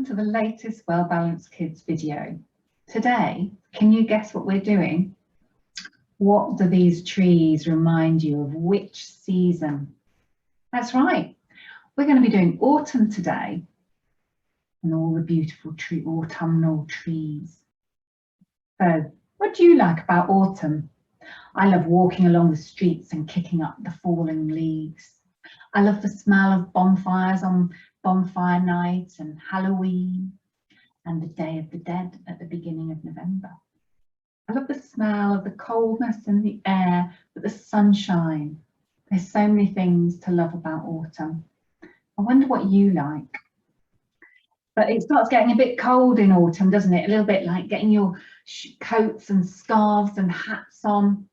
to the latest Well Balanced Kids video. Today, can you guess what we're doing? What do these trees remind you of which season? That's right, we're going to be doing autumn today and all the beautiful autumnal trees. So, what do you like about autumn? I love walking along the streets and kicking up the falling leaves. I love the smell of bonfires on bonfire nights and Halloween and the Day of the Dead at the beginning of November. I love the smell of the coldness in the air, but the sunshine. There's so many things to love about autumn. I wonder what you like. But it starts getting a bit cold in autumn, doesn't it? A little bit like getting your coats and scarves and hats on.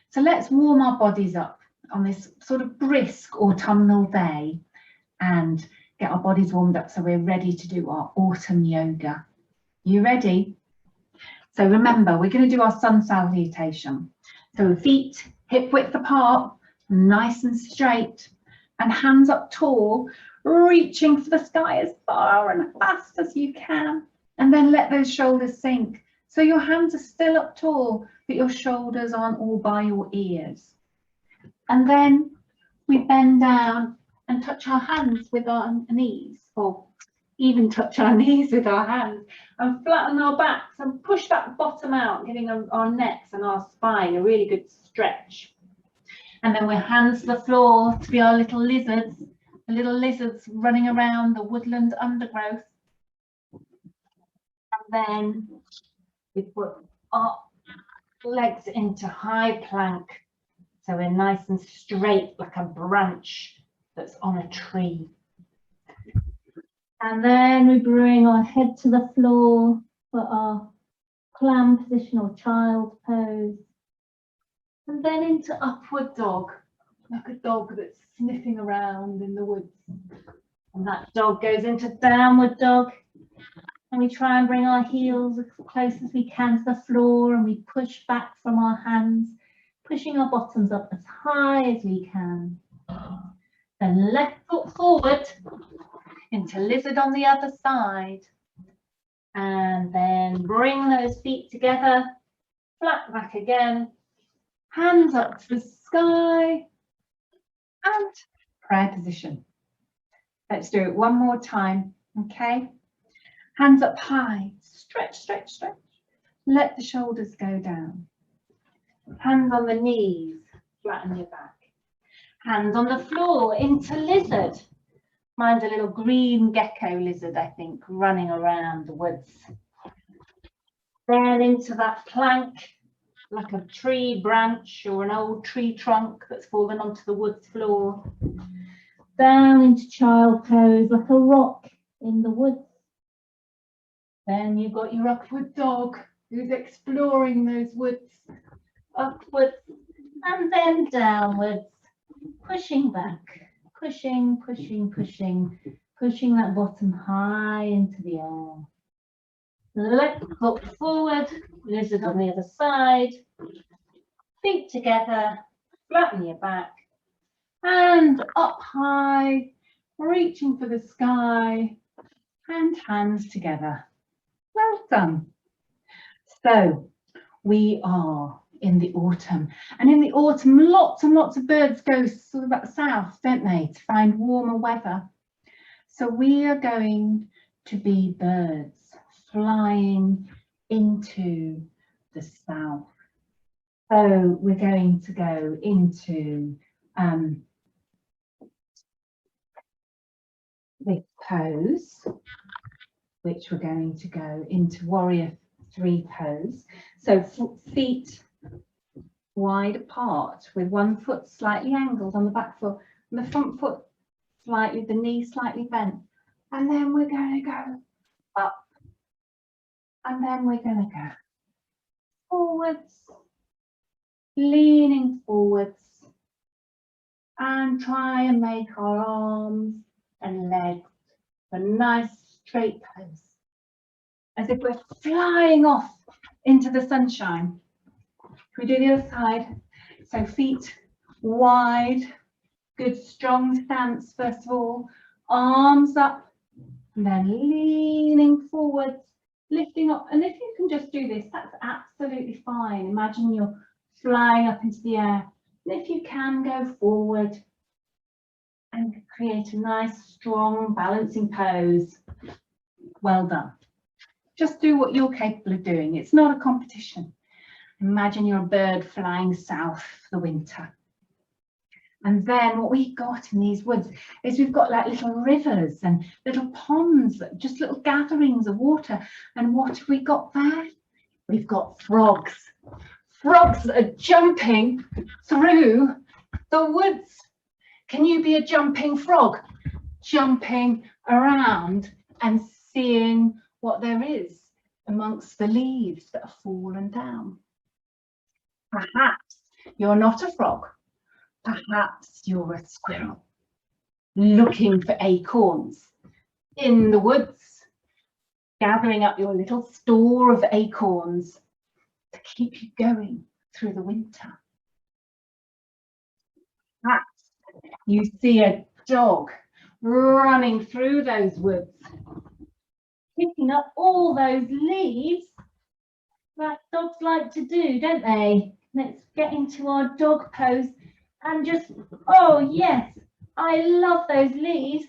So let's warm our bodies up on this sort of brisk autumnal day and get our bodies warmed up so we're ready to do our autumn yoga. You ready? So remember, we're going to do our sun salutation. So feet hip width apart, nice and straight, and hands up tall, reaching for the sky as far and fast as you can. And then let those shoulders sink. So your hands are still up tall, but your shoulders aren't all by your ears. And then we bend down and touch our hands with our knees, or even touch our knees with our hands, and flatten our backs and push that bottom out, giving our necks and our spine a really good stretch. And then we're hands to the floor to be our little lizards, the little lizards running around the woodland undergrowth. And then we put our legs into high plank, so we're nice and straight like a branch that's on a tree. And then we bring our head to the floor for our clam position or child pose. And then into upward dog, like a dog that's sniffing around in the woods. And that dog goes into downward dog. And we try and bring our heels as close as we can to the floor, and we push back from our hands, pushing our bottoms up as high as we can. Then left foot forward into lizard on the other side. And then bring those feet together, flat back again, hands up to the sky, and prayer position. Let's do it one more time, okay? Hands up high, stretch, stretch, stretch. Let the shoulders go down. Hands on the knees, flatten your back. Hands on the floor into lizard. Mine's a little green gecko lizard, I think, running around the woods. Then into that plank, like a tree branch or an old tree trunk that's fallen onto the woods floor. Down into child pose, like a rock in the woods. Then you've got your upward dog who's exploring those woods. Upwards and then downwards, pushing back, pushing, pushing, pushing, pushing that bottom high into the air. Left foot forward, lizard on the other side, feet together, flatten your back, and up high, reaching for the sky, and hands together. Well done. So we are in the autumn, and in the autumn lots and lots of birds go sort of south, don't they, to find warmer weather. So we are going to be birds flying into the south. So we're going to go into this pose, which we're going to go into warrior 3 pose. So feet wide apart with one foot slightly angled on the back foot and the front foot slightly, the knee slightly bent. And then we're going to go up. And then we're going to go forwards, leaning forwards, and try and make our arms and legs a nice straight pose, as if we're flying off into the sunshine. Can we do the other side? So feet wide, good strong stance first of all, arms up, And then leaning forwards, lifting up. And if you can just do this, that's absolutely fine. Imagine you're flying up into the air. And if you can, go forward and create a nice, strong, balancing pose. Well done. Just do what you're capable of doing. It's not a competition. Imagine you're a bird flying south for the winter. And then what we've got in these woods is we've got like little rivers and little ponds, just little gatherings of water. And what have we got there? We've got frogs. Frogs are jumping through the woods. Can you be a jumping frog? Jumping around and seeing what there is amongst the leaves that have fallen down. Perhaps you're not a frog. Perhaps you're a squirrel looking for acorns in the woods, gathering up your little store of acorns to keep you going through the winter. Perhaps you see a dog running through those woods, picking up all those leaves that dogs like to do, don't they? Let's get into our dog pose and just, oh yes, I love those leaves.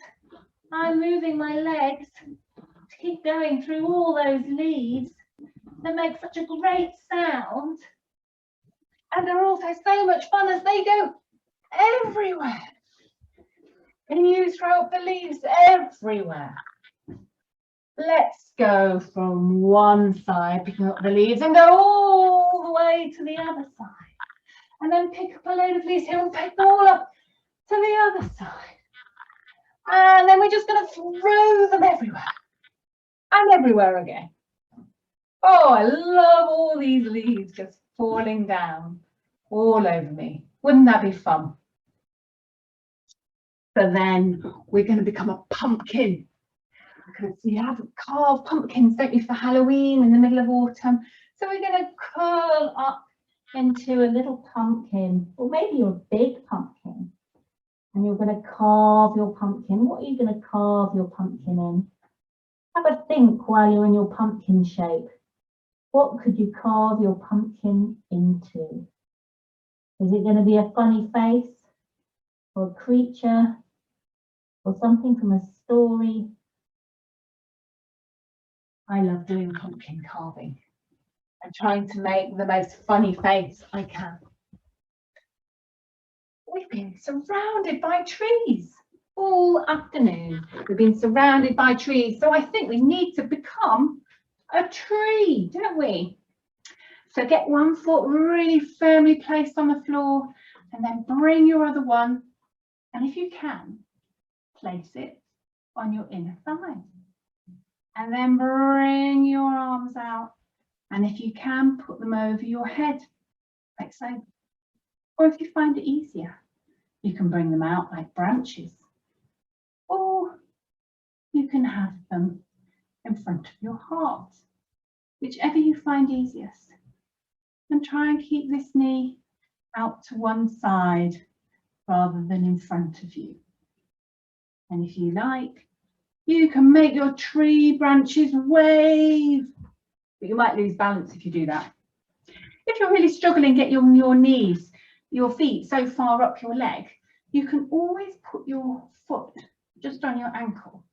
I'm moving my legs to keep going through all those leaves that make such a great sound. And they're also so much fun as they go everywhere. And you throw up the leaves everywhere. Let's go from one side, picking up the leaves, and go all the way to the other side. And then pick up a load of leaves here and pick them all up to the other side. And then we're just going to throw them everywhere. And everywhere again. Oh, I love all these leaves just falling down all over me. Wouldn't that be fun? So then we're going to become a pumpkin. Because you have carved pumpkins, don't you, for Halloween in the middle of autumn. So we're going to curl up into a little pumpkin, or maybe you're a big pumpkin. And you're going to carve your pumpkin. What are you going to carve your pumpkin in? Have a think while you're in your pumpkin shape. What could you carve your pumpkin into? Is it going to be a funny face, or a creature, or something from a story? I love doing pumpkin carving and trying to make the most funny face I can. We've been surrounded by trees all afternoon. We've been surrounded by trees. So I think we need to become a tree, don't we? So get one foot really firmly placed on the floor and then bring your other one. And if you can, place it on your inner thigh. And then bring your arms out. And if you can, put them over your head, like so. Or if you find it easier, you can bring them out like branches. Or you can have them in front of your heart, whichever you find easiest. And try and keep this knee out to one side rather than in front of you. And if you like, you can make your tree branches wave, but you might lose balance if you do that. If you're really struggling, get your knees, your feet so far up your leg, you can always put your foot just on your ankle.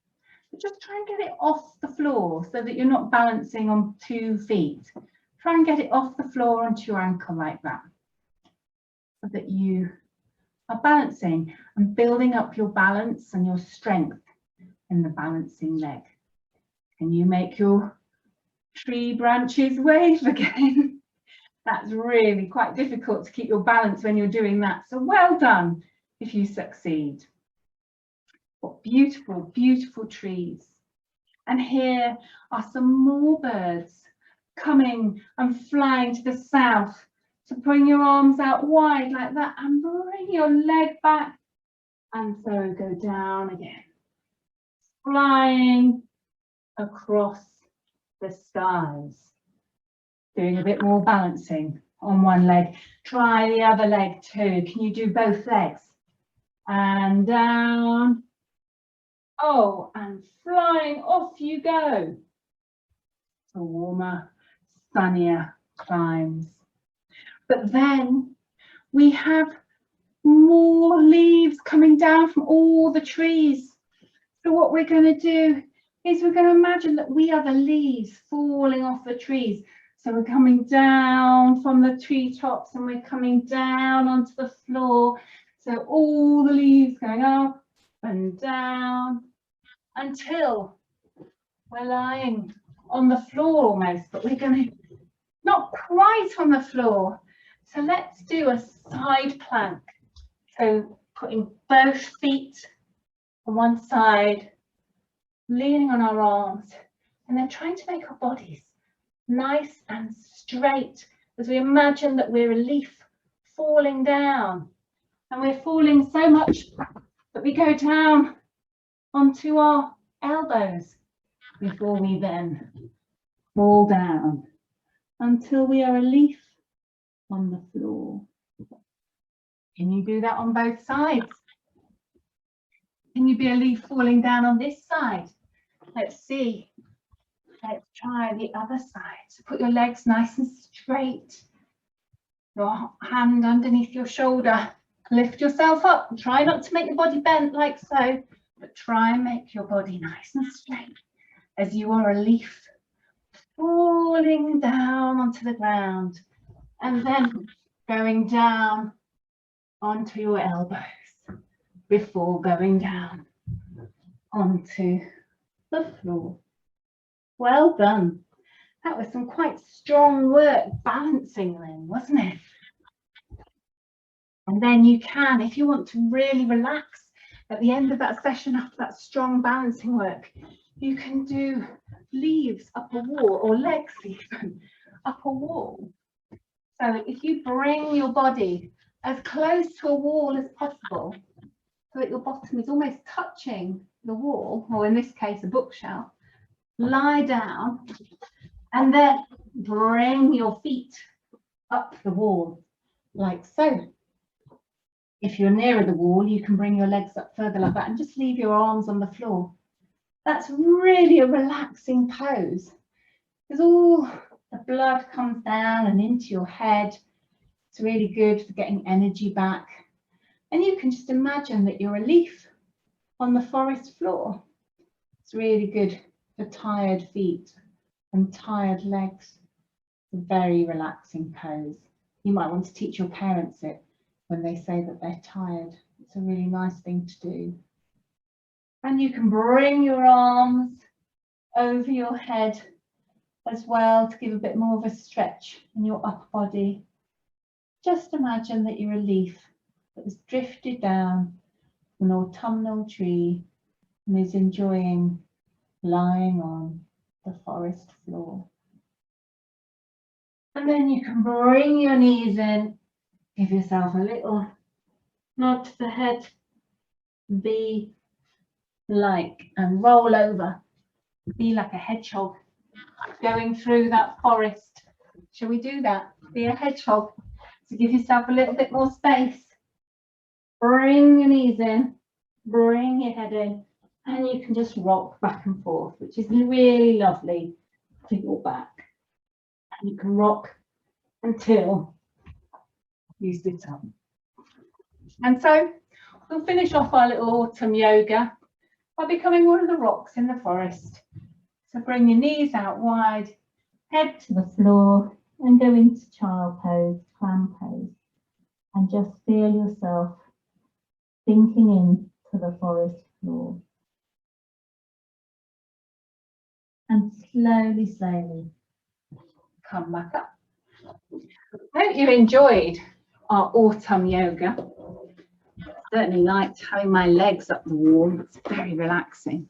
But just try and get it off the floor so that you're not balancing on 2 feet. Try and get it off the floor onto your ankle like that, so that you are balancing and building up your balance and your strength in the balancing leg. Can you make your tree branches wave again? That's really quite difficult to keep your balance when you're doing that. So well done if you succeed. What beautiful, beautiful trees. And here are some more birds coming and flying to the south. So bring your arms out wide like that and bring your leg back. And so go down again. Flying across the skies. Doing a bit more balancing on one leg. Try the other leg too. Can you do both legs? And down Oh, and flying off you go to warmer, sunnier climes. But then we have more leaves coming down from all the trees. So what we're going to do is we're going to imagine that we are the leaves falling off the trees. So we're coming down from the treetops and we're coming down onto the floor. So all the leaves going up and down until we're lying on the floor almost, but we're going to not quite on the floor. So let's do a side plank. So putting both feet on one side, leaning on our arms, and then trying to make our bodies nice and straight as we imagine that we're a leaf falling down. And we're falling so much that we go down onto our elbows before we then fall down until we are a leaf on the floor. Can you do that on both sides? Can you be a leaf falling down on this side? Let's see. Let's try the other side. So put your legs nice and straight. Your hand underneath your shoulder. Lift yourself up. Try not to make your body bent like so, but try and make your body nice and straight as you are a leaf falling down onto the ground and then going down onto your elbows before going down onto the floor. Well done. That was some quite strong work balancing then, wasn't it? And then you can, if you want to really relax at the end of that session after that strong balancing work, you can do leaves up a wall, or legs even up a wall. So if you bring your body as close to a wall as possible, so that your bottom is almost touching the wall, or in this case a bookshelf, lie down and then bring your feet up the wall like so. If you're nearer the wall, you can bring your legs up further like that and just leave your arms on the floor. That's really a relaxing pose because all the blood comes down and into your head. It's really good for getting energy back. And you can just imagine that you're a leaf on the forest floor. It's really good for tired feet and tired legs. It's a very relaxing pose. You might want to teach your parents it when they say that they're tired. It's a really nice thing to do. And you can bring your arms over your head as well to give a bit more of a stretch in your upper body. Just imagine that you're a leaf that has drifted down an autumnal tree and is enjoying lying on the forest floor. And then you can bring your knees in, give yourself a little nod to the head, be like, and roll over, be like a hedgehog going through that forest. Shall we do that? Be a hedgehog. So give yourself a little bit more space. Bring your knees in, bring your head in, and you can just rock back and forth, which is really lovely for your back. And you can rock until you sit up. And so we'll finish off our little autumn yoga by becoming one of the rocks in the forest. So bring your knees out wide, head to the floor, and go into child pose, clam pose, and just feel yourself sinking into the forest floor. And slowly, slowly come back up. I hope you enjoyed our autumn yoga. Certainly liked having my legs up the wall. It's very relaxing.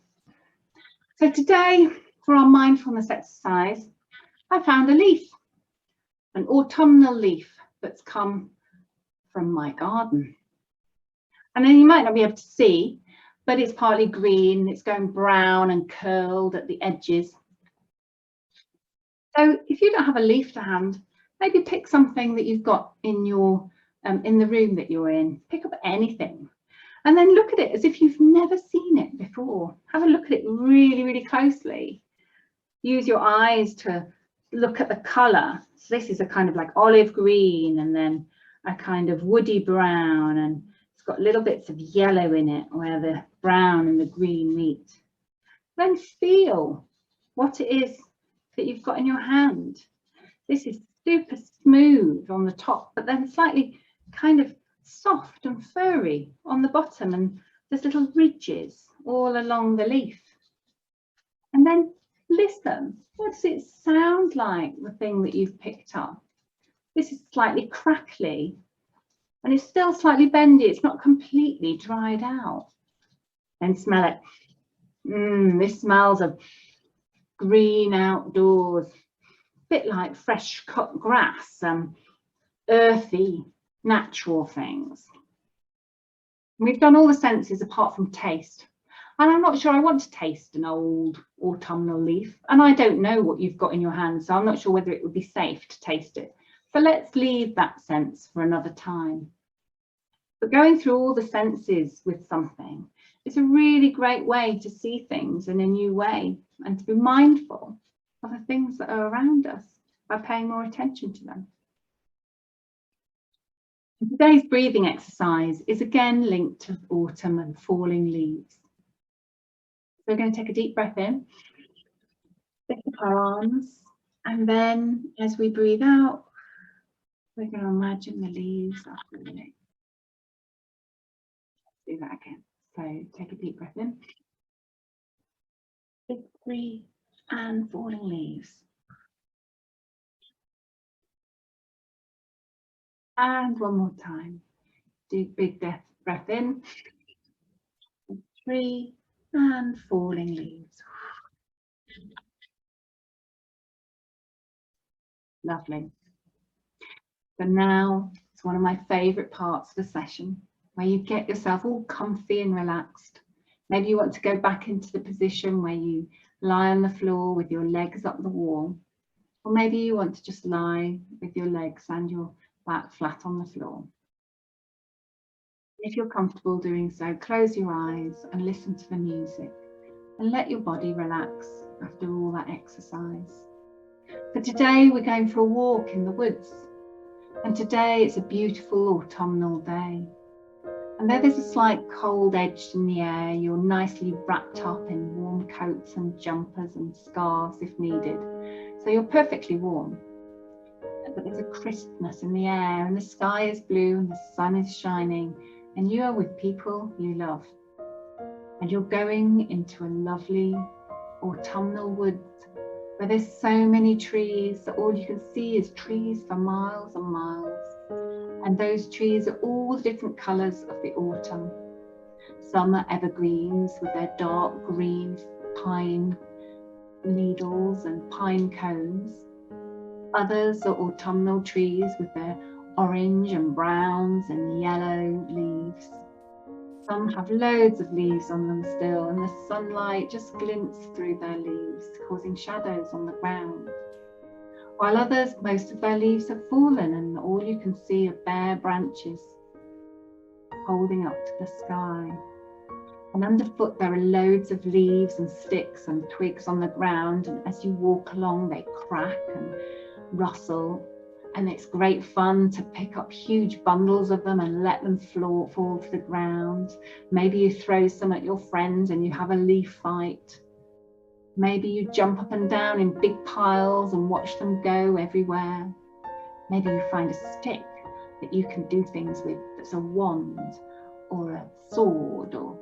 So today, for our mindfulness exercise, I found a leaf, an autumnal leaf that's come from my garden. And then you might not be able to see, but it's partly green, it's going brown and curled at the edges. So if you don't have a leaf to hand, maybe pick something that you've got in your in the room that you're in. Pick up anything And then look at it as if you've never seen it before. Have a look at it really, really closely. Use your eyes to look at the colour. So this is a kind of like olive green, and then a kind of woody brown, and it's got little bits of yellow in it where the brown and the green meet. Then feel what it is that you've got in your hand. This is super smooth on the top, but then slightly kind of soft and furry on the bottom, and there's little ridges all along the leaf. And then listen, what does it sound like, the thing that you've picked up? This is slightly crackly, and it's still slightly bendy, it's not completely dried out. Then smell it. This smells of green outdoors, a bit like fresh cut grass, earthy, natural things. We've done all the senses apart from taste. And I'm not sure I want to taste an old autumnal leaf. And I don't know what you've got in your hand, so I'm not sure whether it would be safe to taste it. So let's leave that sense for another time. But going through all the senses with something is a really great way to see things in a new way and to be mindful of the things that are around us by paying more attention to them. Today's breathing exercise is again linked to autumn and falling leaves. So we're going to take a deep breath in, lift up our arms, and then as we breathe out, we're going to imagine the leaves are falling. Do that again. So take a deep breath in, big breathe, and falling leaves. And one more time. Do big breath in, 3, and falling leaves. Lovely. So now it's one of my favourite parts of the session, where you get yourself all comfy and relaxed. Maybe you want to go back into the position where you lie on the floor with your legs up the wall, or maybe you want to just lie with your legs and your back flat on the floor. If you're comfortable doing so, close your eyes and listen to the music and let your body relax after all that exercise. For today, we're going for a walk in the woods, and today it's a beautiful autumnal day. And though there's a slight cold edge in the air, you're nicely wrapped up in warm coats and jumpers and scarves if needed, so you're perfectly warm. But there's a crispness in the air, and the sky is blue and the sun is shining, and you are with people you love. And you're going into a lovely autumnal woods where there's so many trees that all you can see is trees for miles and miles. And those trees are all the different colours of the autumn. Some are evergreens with their dark green pine needles and pine cones. Others are autumnal trees with their orange and browns and yellow leaves. Some have loads of leaves on them still, and the sunlight just glints through their leaves, causing shadows on the ground. While others, most of their leaves have fallen, and all you can see are bare branches holding up to the sky. And underfoot there are loads of leaves and sticks and twigs on the ground, and as you walk along they crack and rustle, and it's great fun to pick up huge bundles of them and let them fall to the ground. Maybe you throw some at your friends and you have a leaf fight. Maybe you jump up and down in big piles and watch them go everywhere. Maybe you find a stick that you can do things with that's a wand or a sword or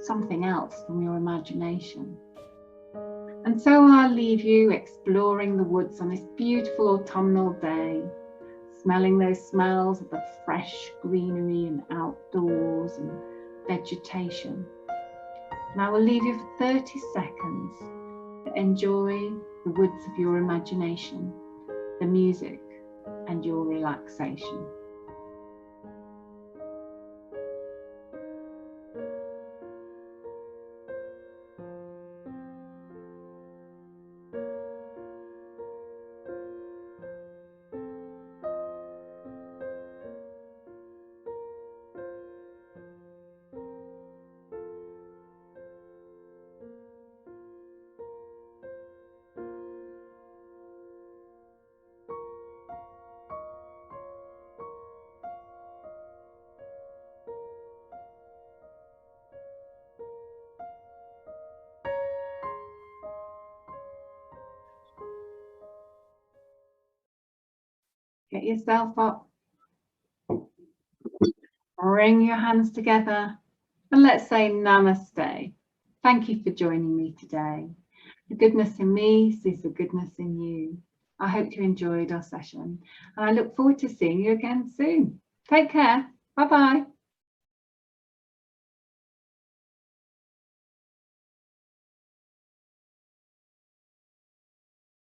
something else from your imagination. And so I'll leave you exploring the woods on this beautiful autumnal day, smelling those smells of the fresh greenery and outdoors and vegetation. And I will leave you for 30 seconds to enjoy the woods of your imagination, the music, and your relaxation. Get yourself up. Bring your hands together and let's say namaste. Thank you for joining me today. The goodness in me sees the goodness in you. I hope you enjoyed our session and I look forward to seeing you again soon. Take care. Bye-bye.